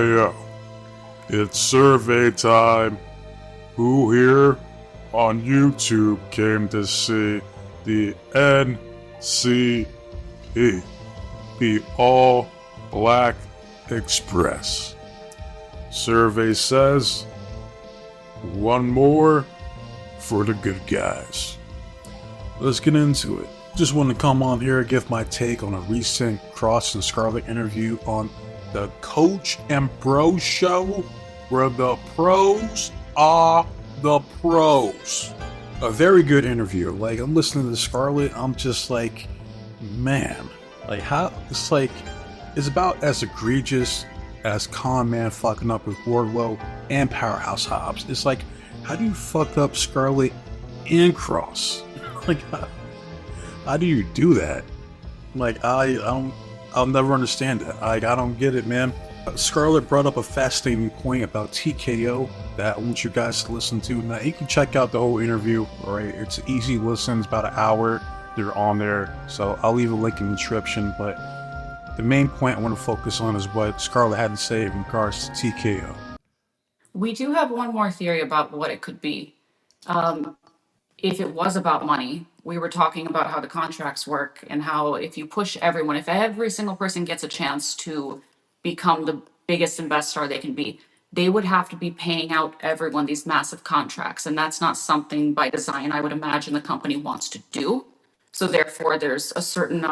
TKO. It's survey time. Who here on YouTube came to see the NCP, the All Black Express? Survey says one more for the good guys. Let's get into it. Just wanted to come on here and give my take on a recent Kross and Scarlett interview on the Coach and Bro show, where the pros are the pros. A very good interview. Like, I'm listening to Scarlett, I'm just like, man, like how it's like it's about as egregious as Con Man fucking up with Wardlow and Powerhouse Hobbs. It's like, how do you fuck up Scarlett and Kross? Like, how do you do that? Like, I'll never understand it. I don't get it, man. Scarlett brought up a fascinating point about TKO that I want you guys to listen to. Now, you can check out the whole interview, alright? It's an easy listen, it's about an hour. They're on there, so I'll leave a link in the description, but the main point I want to focus on is what Scarlett had to say in regards to TKO. We do have one more theory about what it could be. If it was about money, we were talking about how the contracts work and how if you push everyone, if every single person gets a chance to become the biggest and best star they can be, they would have to be paying out everyone these massive contracts. And that's not something by design I would imagine the company wants to do. So therefore, there's a certain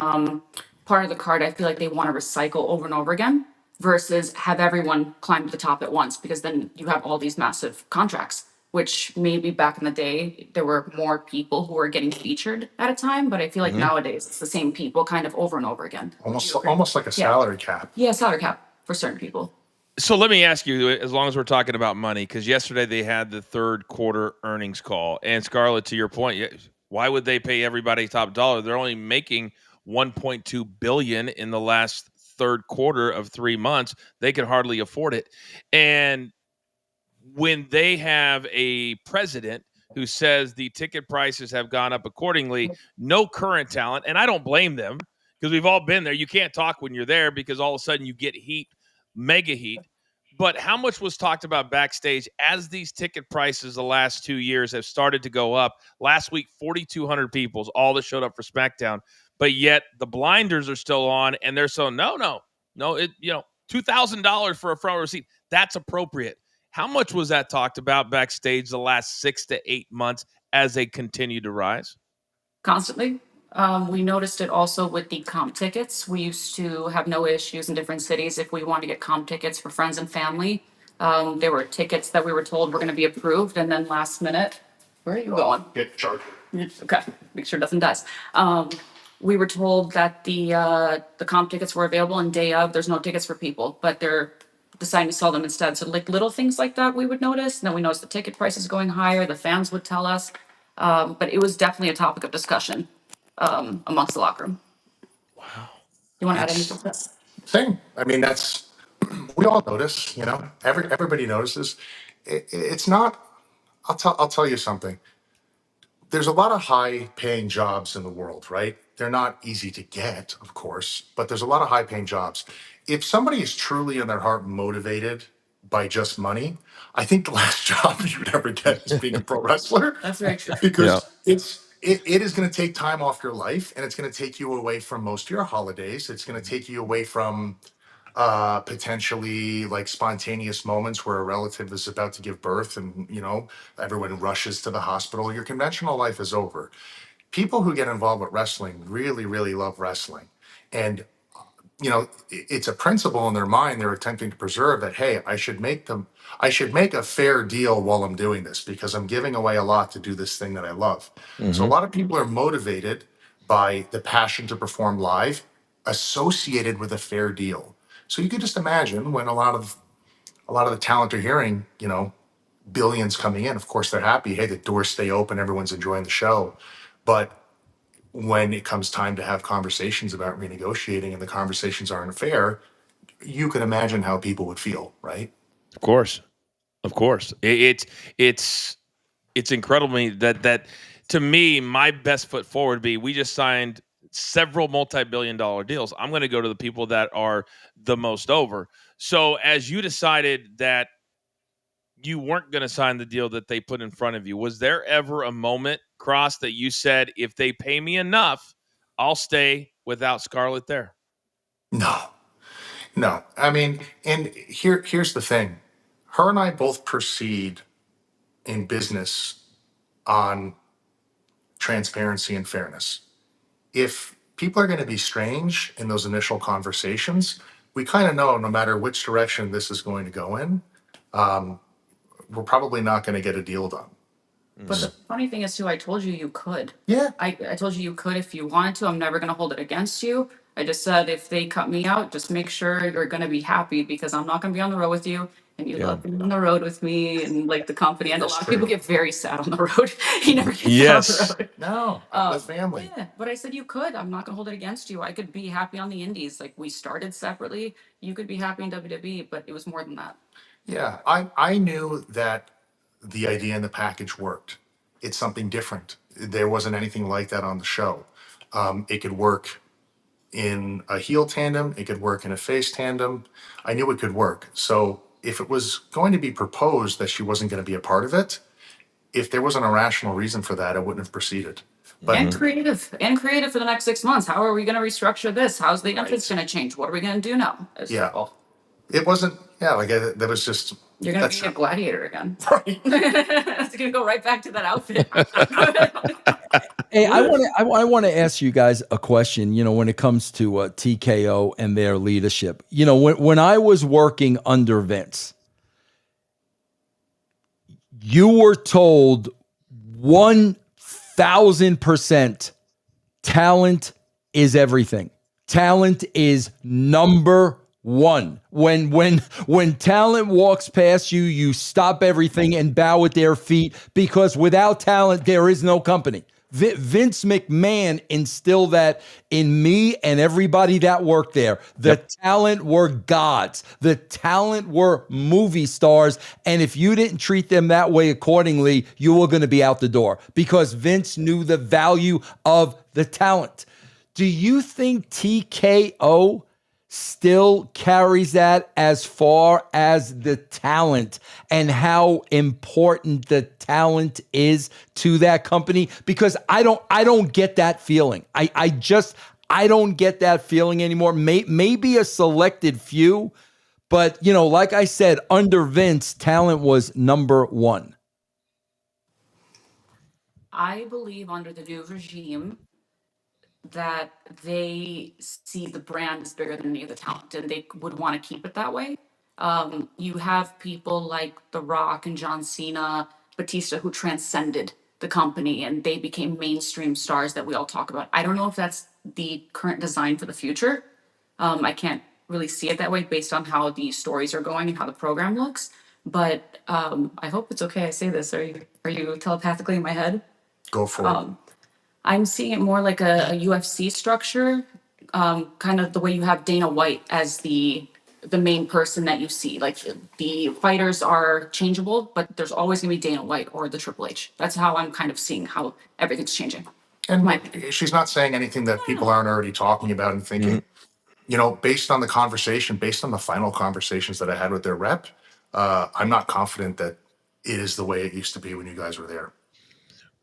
part of the card I feel like they want to recycle over and over again versus have everyone climb to the top at once, because then you have all these massive contracts, which maybe back in the day, there were more people who were getting featured at a time. But I feel like nowadays it's the same people kind of over and over again. Almost like a salary cap. Yeah, salary cap for certain people. So let me ask you, as long as we're talking about money, because yesterday they had the third quarter earnings call. And Scarlett, to your point, why would they pay everybody top dollar? They're only making $1.2 billion in the last third quarter of 3 months. They could hardly afford it. And when they have a president who says the ticket prices have gone up accordingly, no current talent, and I don't blame them because we've all been there. You can't talk when you're there because all of a sudden you get heat, mega heat. But how much was talked about backstage as these ticket prices the last 2 years have started to go up? Last week, 4,200 people is all that showed up for SmackDown, but yet the blinders are still on, and they're so no, $2,000 for a front row seat, that's appropriate. How much was that talked about backstage the last 6 to 8 months as they continue to rise? Constantly. We noticed it also with the comp tickets. We used to have no issues in different cities if we wanted to get comp tickets for friends and family. There were tickets that we were told were going to be approved, and then last minute, where are you going? Get charged. Okay, make sure nothing dies. We were told that the comp tickets were available, and day of, there's no tickets for people, but they're deciding to sell them instead. So like little things like that we would notice. And then we noticed the ticket prices going higher. The fans would tell us. But it was definitely a topic of discussion amongst the locker room. Wow. You want to add anything to that? Same. I mean, we all notice, everybody notices. It's not, I'll tell you something. There's a lot of high paying jobs in the world, right? They're not easy to get, of course, but there's a lot of high paying jobs. If somebody is truly in their heart motivated by just money, I think the last job you would ever get is being a pro wrestler. That's very true. Because it is going to take time off your life, and it's going to take you away from most of your holidays. It's going to take you away from potentially like spontaneous moments where a relative is about to give birth and everyone rushes to the hospital. Your conventional life is over. People who get involved with wrestling really, really love wrestling, and it's a principle in their mind they're attempting to preserve, that hey, I should make a fair deal while I'm doing this because I'm giving away a lot to do this thing that I love. So a lot of people are motivated by the passion to perform live associated with a fair deal. So you could just imagine when a lot of the talent are hearing, billions coming in, of course they're happy. Hey, the doors stay open, everyone's enjoying the show. But when it comes time to have conversations about renegotiating and the conversations aren't fair, you can imagine how people would feel, right? Of course. It's incredible to me that to me, my best foot forward would be, we just signed several multi-billion dollar deals. I'm going to go to the people that are the most over. So as you decided that you weren't going to sign the deal that they put in front of you, was there ever a moment, Kross, that you said, if they pay me enough, I'll stay without Scarlett there? No, no. I mean, and here's the thing. Her and I both proceed in business on transparency and fairness. If people are going to be strange in those initial conversations, we kind of know no matter which direction this is going to go in, we're probably not going to get a deal done. But the funny thing is, too, I told you could. Yeah. I told you could if you wanted to. I'm never going to hold it against you. I just said if they cut me out, just make sure you're going to be happy because I'm not going to be on the road with you. And you love being on the road with me and like the company. And a lot of people get very sad on the road. He never gets Yes. on the road. No, the family. Yeah, but I said you could. I'm not going to hold it against you. I could be happy on the indies. Like we started separately. You could be happy in WWE, but it was more than that. Yeah, I knew that the idea and the package worked. It's something different. There wasn't anything like that on the show. It could work in a heel tandem. It could work in a face tandem. I knew it could work. So if it was going to be proposed that she wasn't going to be a part of it, if there wasn't a rational reason for that, I wouldn't have proceeded. But And creative for the next 6 months. How are we going to restructure this? How's the entrance going to change? What are we going to do now? It's Yeah. simple. it wasn't, yeah, like that was just, You're going that's to be a gladiator again. right. It's going to go right back to that outfit. Hey, I want to ask you guys a question, when it comes to TKO and their leadership. When I was working under Vince, you were told 1,000% talent is everything. Talent is number one. When talent walks past you, you stop everything and bow at their feet because without talent, there is no company. Vince McMahon instilled that in me and everybody that worked there. The talent were gods. The talent were movie stars. And if you didn't treat them that way accordingly, you were going to be out the door because Vince knew the value of the talent. Do you think TKO still carries that as far as the talent and how important the talent is to that company? Because I don't get that feeling. I don't get that feeling anymore. Maybe a selected few, but like I said, under Vince, talent was number one. I believe under the new regime that they see the brand as bigger than any of the talent and they would want to keep it that way. You have people like The Rock and John Cena, Batista, who transcended the company and they became mainstream stars that we all talk about. I don't know if that's the current design for the future. I can't really see it that way based on how the stories are going and how the program looks. But I hope it's okay I say this. Are you telepathically in my head? Go for it. I'm seeing it more like a UFC structure, kind of the way you have Dana White as the main person that you see. Like the fighters are changeable, but there's always gonna be Dana White or the Triple H. That's how I'm kind of seeing how everything's changing. And My she's not saying anything that people aren't already talking about and thinking. Based on the conversation, based on the final conversations that I had with their rep, I'm not confident that it is the way it used to be when you guys were there.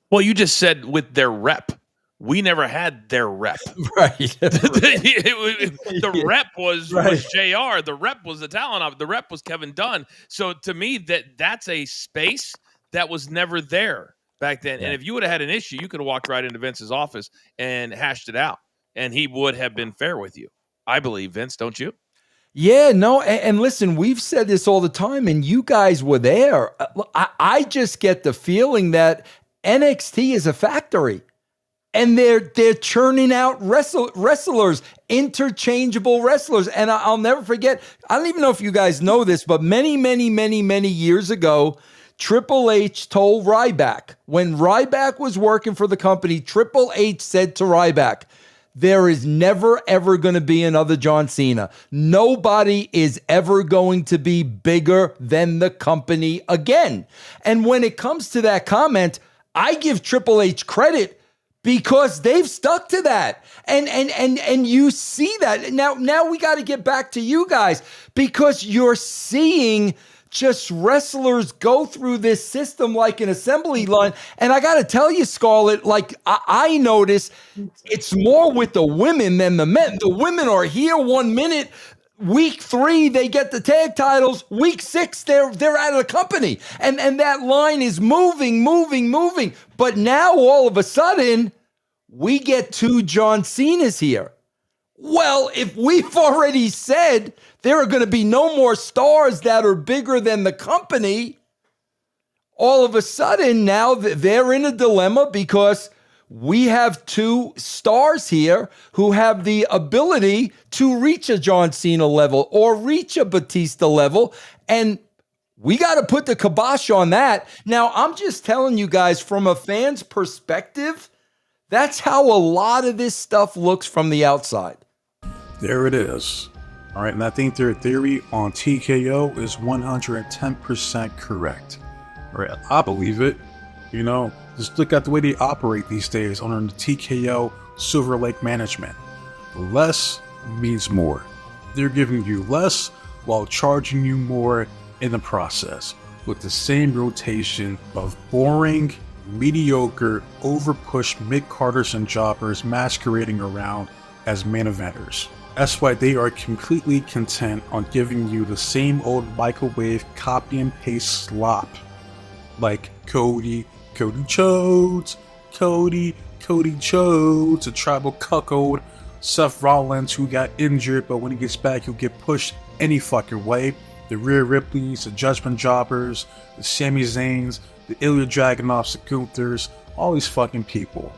Well, you just said with their rep. We never had their rep. Right. The rep was JR. The rep was the talent of it. The rep was Kevin Dunn. So to me, that's a space that was never there back then. Yeah. And if you would have had an issue, you could have walked right into Vince's office and hashed it out. And he would have been fair with you. I believe, Vince, don't you? Yeah, no, and listen, we've said this all the time, and you guys were there. I just get the feeling that NXT is a factory. And they're churning out wrestlers, interchangeable wrestlers. And I'll never forget, I don't even know if you guys know this, but many, many, many, many years ago, Triple H told Ryback, when Ryback was working for the company, Triple H said to Ryback, there is never, ever going to be another John Cena. Nobody is ever going to be bigger than the company again. And when it comes to that comment, I give Triple H credit because they've stuck to that. And you see that. Now we got to get back to you guys, because you're seeing just wrestlers go through this system like an assembly line. And I got to tell you, Scarlett, like I notice it's more with the women than the men. The women are here 1 minute. Week 3, they get the tag titles. Week 6, they're out of the company. And that line is moving. But now all of a sudden, we get 2 John Cena's here. Well, if we've already said there are going to be no more stars that are bigger than the company, all of a sudden now they're in a dilemma, because we have 2 stars here who have the ability to reach a John Cena level or reach a Batista level, and we got to put the kibosh on that. Now, I'm just telling you guys, from a fan's perspective, that's how a lot of this stuff looks from the outside. There it is. All right, and I think their theory on TKO is 110% correct. All right, I believe it. You know, just look at the way they operate these days under the TKO Silver Lake management. Less means more. They're giving you less while charging you more in the process, with the same rotation of boring, mediocre, overpushed mid-carders and jobbers masquerading around as main eventers. That's why they are completely content on giving you the same old microwave copy and paste slop, like Cody Chodes, Cody Chodes, a tribal cuckold, Seth Rollins, who got injured, but when he gets back, he'll get pushed any fucking way. The Rhea Ripleys, the Judgment Jobbers, the Sami Zayns, the Ilya Dragunovs, the Gunther's, all these fucking people.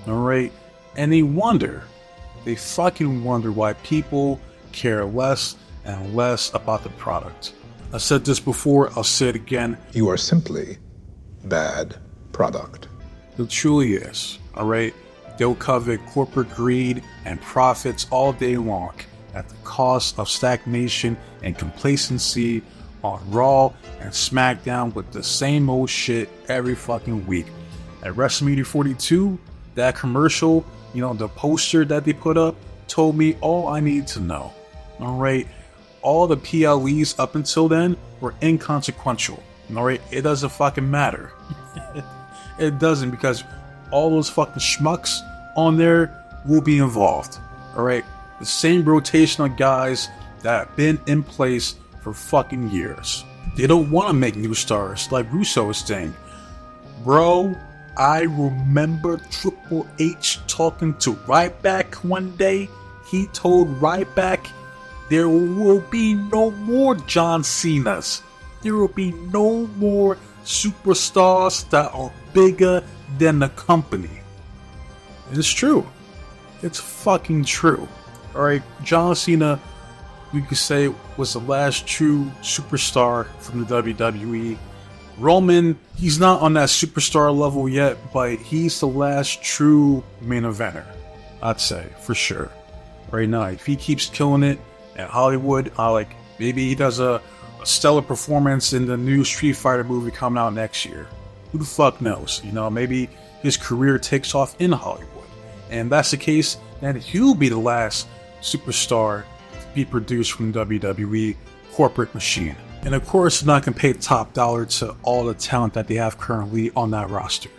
Alright? And they fucking wonder why people care less and less about the product. I said this before, I'll say it again. You are simply bad product. It truly is, alright? They'll covet corporate greed and profits all day long at the cost of stagnation and complacency on Raw and SmackDown with the same old shit every fucking week. At WrestleMania 42, that commercial, you know, the poster that they put up told me all I need to know. Alright? All the PLEs up until then were inconsequential. Alright? It doesn't fucking matter. It doesn't, because all those fucking schmucks on there will be involved. Alright? The same rotation of guys that have been in place for fucking years. They don't want to make new stars like Russo is saying. Bro, I remember Triple H talking to Ryback one day. He told Ryback, there will be no more John Cenas. There will be no more superstars that are bigger than the company. It's true. It's fucking true. Alright, John Cena, we could say, was the last true superstar from the WWE. Roman, he's not on that superstar level yet, but he's the last true main eventer, I'd say, for sure. Right now, if he keeps killing it at Hollywood, maybe he does a stellar performance in the new Street Fighter movie coming out next year. Who the fuck knows? You know, maybe his career takes off in Hollywood. And if that's the case, then he'll be the last superstar to be produced from the WWE corporate machine. And of course, they're not going to pay top dollar to all the talent that they have currently on that roster,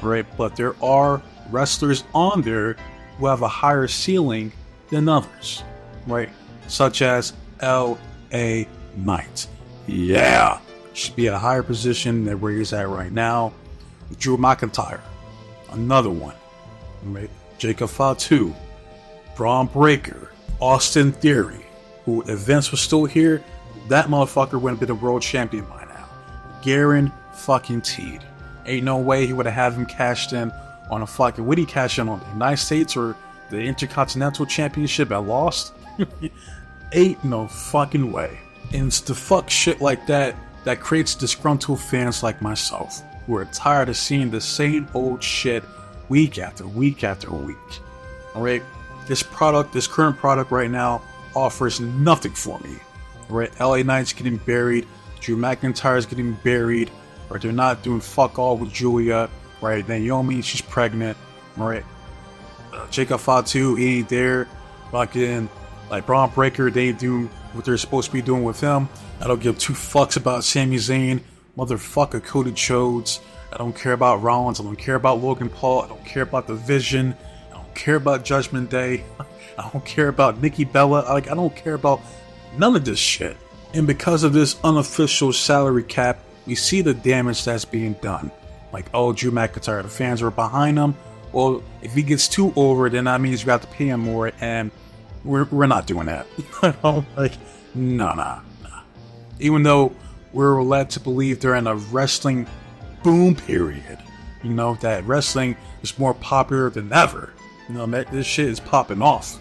right? But there are wrestlers on there who have a higher ceiling than others, right? Such as L.A. Knight. Yeah, should be at a higher position than where he's at right now. Drew McIntyre, another one, right? Jacob Fatu, Braun Breaker, Austin Theory, who if Vince was still here, that motherfucker would have been a world champion by now. Guaranteed. Ain't no way he would have had him cashed in on a fucking... Would he cash in on the United States or the Intercontinental Championship at Lost? Ain't no fucking way. And it's the fuck shit like that that creates disgruntled fans like myself, who are tired of seeing the same old shit week after week after week. Alright? This current product right now offers nothing for me. Right, LA Knight's getting buried, Drew McIntyre's getting buried, right? They're not doing fuck all with Julia, right? Naomi, she's pregnant, right? Jacob Fatu, he ain't there. Fucking, like, Braun Breaker, they do what they're supposed to be doing with him. I don't give two fucks about Sami Zayn, motherfucker Cody Rhodes. I don't care about Rollins. I don't care about Logan Paul. I don't care about The Vision. I don't care about Judgment Day. I don't care about Nikki Bella. I don't care about none of this shit. And because of this unofficial salary cap, we see the damage that's being done. Like, oh, Drew McIntyre, the fans are behind him. Well, if he gets too over, then that means you have to pay him more, and we're not doing that. Nah. Even though we're led to believe they're in a wrestling boom period, that wrestling is more popular than ever. This shit is popping off.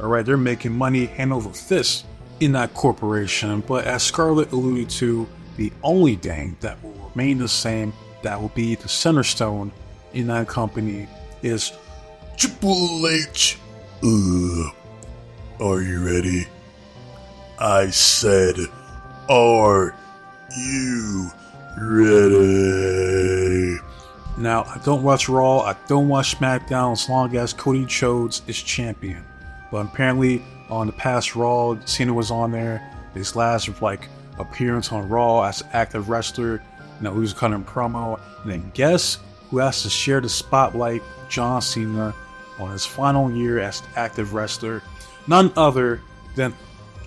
Alright, they're making money hand over fist in that corporation. But as Scarlett alluded to, the only thing that will remain the same, that will be the center stone in that company, is Triple H. Are you ready? I said, are you ready? Now, I don't watch Raw, I don't watch SmackDown as long as Cody Rhodes is champion. But apparently, on the past Raw, Cena was on there. His last appearance on Raw as an active wrestler, he was cutting promo. And then guess who has to share the spotlight? John Cena on his final year as an active wrestler. None other than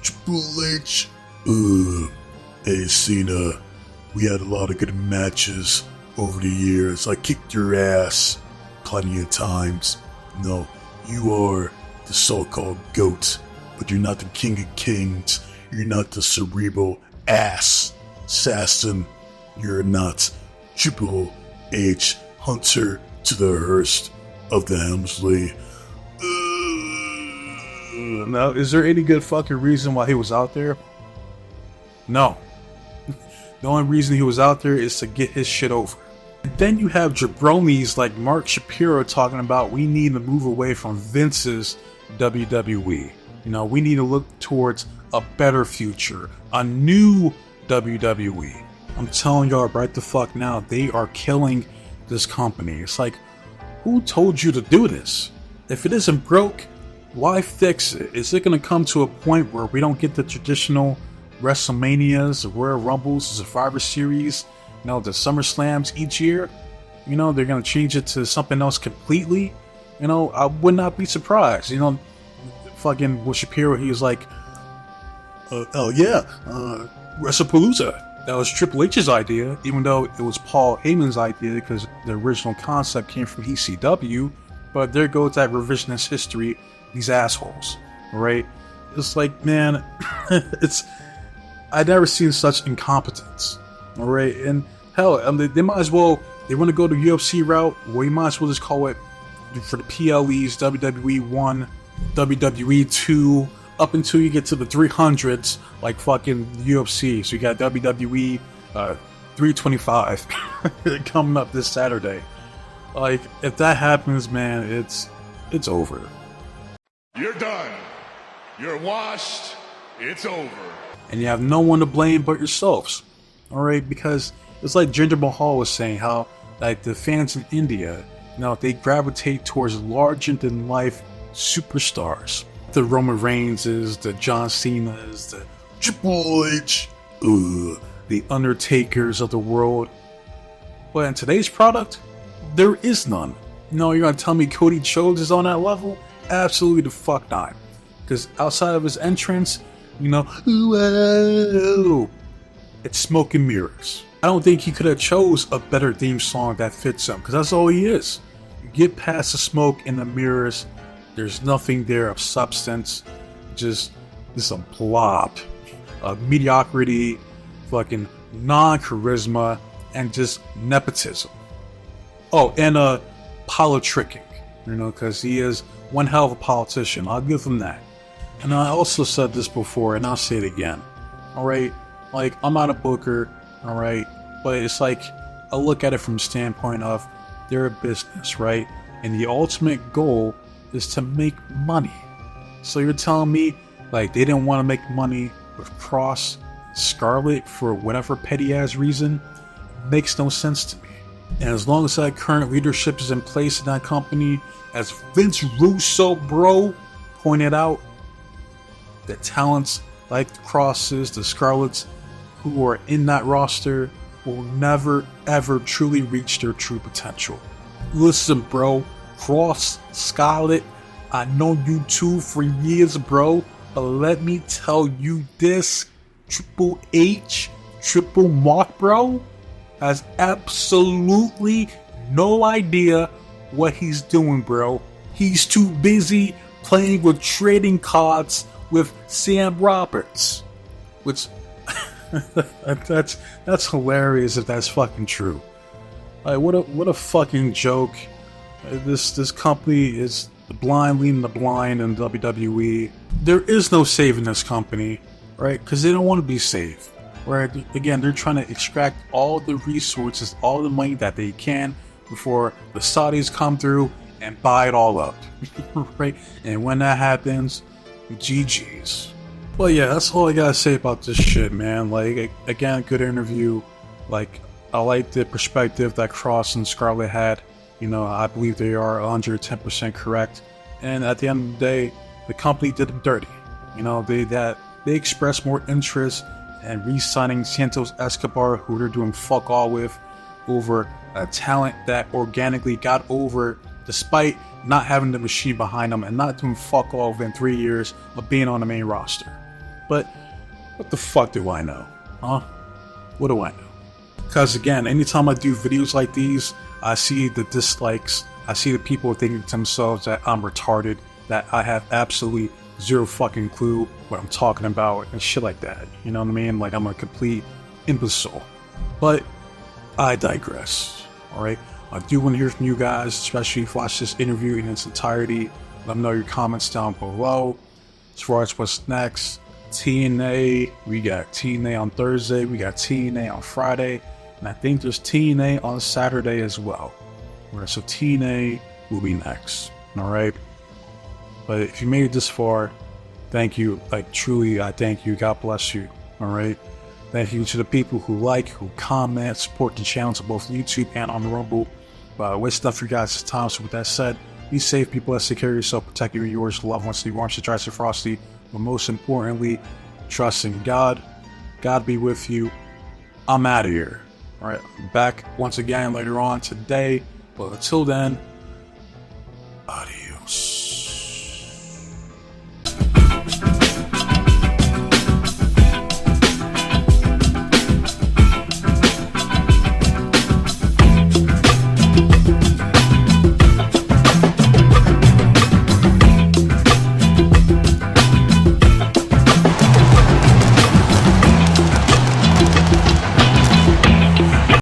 Triple H. Hey Cena, we had a lot of good matches over the years. I kicked your ass plenty of times. No, you are the so-called GOAT, but you're not the King of Kings. You're not the cerebral ass assassin. You're not Triple H, Hunter to the Hearst of the Helmsley. Now, is there any good fucking reason why he was out there? No. The only reason he was out there is to get his shit over. And then you have jabronis like Mark Shapiro talking about we need to move away from Vince's WWE. We need to look towards a better future, a new WWE. I'm telling y'all right the fuck now, they are killing this company. It's like, who told you to do this? If it isn't broke, why fix it? Is it going to come to a point where we don't get the traditional WrestleManias, the Royal Rumbles, the Survivor Series, the SummerSlams each year? They're going to change it to something else completely? I would not be surprised. Fucking with Shapiro, he was like, WrestlePalooza. That was Triple H's idea, even though it was Paul Heyman's idea because the original concept came from ECW. But there goes that revisionist history, these assholes, right? It's like, man, I've never seen such incompetence, all right? And hell, they might as well, they want to go the UFC route, well, you might as well just call it, for the PLEs, WWE 1, WWE 2, up until you get to the 300s, like fucking UFC. So you got WWE 325 coming up this Saturday. Like, if that happens, man, it's over. You're done. You're washed. It's over. And you have no one to blame but yourselves. Alright, because it's like Jinder Mahal was saying, how like the fans in India, they gravitate towards larger than life superstars. The Roman Reigns, the John Cena's, the Triple H, the Undertakers of the world. But in today's product, there is none. You're gonna tell me Cody Rhodes is on that level? Absolutely the fuck not. Because outside of his entrance, it's smoke and mirrors. I don't think he could have chose a better theme song that fits him, because that's all he is. You get past the smoke and the mirrors, there's nothing there of substance, just a blob of mediocrity, fucking non-charisma, and just nepotism. Oh, and politicking, because he is one hell of a politician. I'll give him that. And I also said this before, and I'll say it again. Alright? Like, I'm not a booker, alright? But it's like, I look at it from the standpoint of, they're a business, right? And the ultimate goal is to make money. So you're telling me, like, they didn't want to make money with Kross Scarlett for whatever petty-ass reason? Makes no sense to me. And as long as that current leadership is in place in that company, as Vince Russo, bro, pointed out, the talents like the Crosses, the Scarletts, who are in that roster will never, ever truly reach their true potential. Listen, bro, Kross Scarlett, I know you two for years, bro, but let me tell you this, Triple H, Triple Mark, bro, has absolutely no idea what he's doing, bro. He's too busy playing with trading cards with Sam Roberts, which that's hilarious if that's fucking true. Like, what a fucking joke. This company is the blind leading the blind in WWE. There is no saving this company, right? Because they don't want to be saved. Right? Again, they're trying to extract all the resources, all the money that they can before the Saudis come through and buy it all up. Right? And when that happens, GG's. Well, yeah, that's all I gotta say about this shit, man. Like, again, good interview. Like, I like the perspective that Kross and Scarlett had. You know, I believe they are 110% correct. And at the end of the day, the company did them dirty. You know, they expressed more interest in re-signing Santos Escobar, who they're doing fuck all with, over a talent that organically got over despite not having the machine behind them and not doing fuck all within 3 years of being on the main roster. But what the fuck do I know? Huh? What do I know? Because again, anytime I do videos like these, I see the dislikes, I see the people thinking to themselves that I'm retarded, that I have absolutely zero fucking clue what I'm talking about and shit like that. You know what I mean? Like I'm a complete imbecile. But I digress. Alright? I do want to hear from you guys, especially if you watch this interview in its entirety. Let me know your comments down below. As far as what's next, TNA, we got TNA on Thursday, we got TNA on Friday, and I think there's TNA on Saturday as well. Alright, so TNA will be next. Alright? But if you made it this far, thank you. Like, truly, I thank you. God bless you. Alright? Thank you to the people who like, who comment, support the channels on both YouTube and on the Rumble. Waste enough for you guys' time. So with that said, be safe, people. Let's take care of yourself, protect you and yours, loved ones, the warmth, the dry, the frosty. But most importantly, trust in God. God be with you. I'm out of here. Alright, back once again later on today. But until then, adios.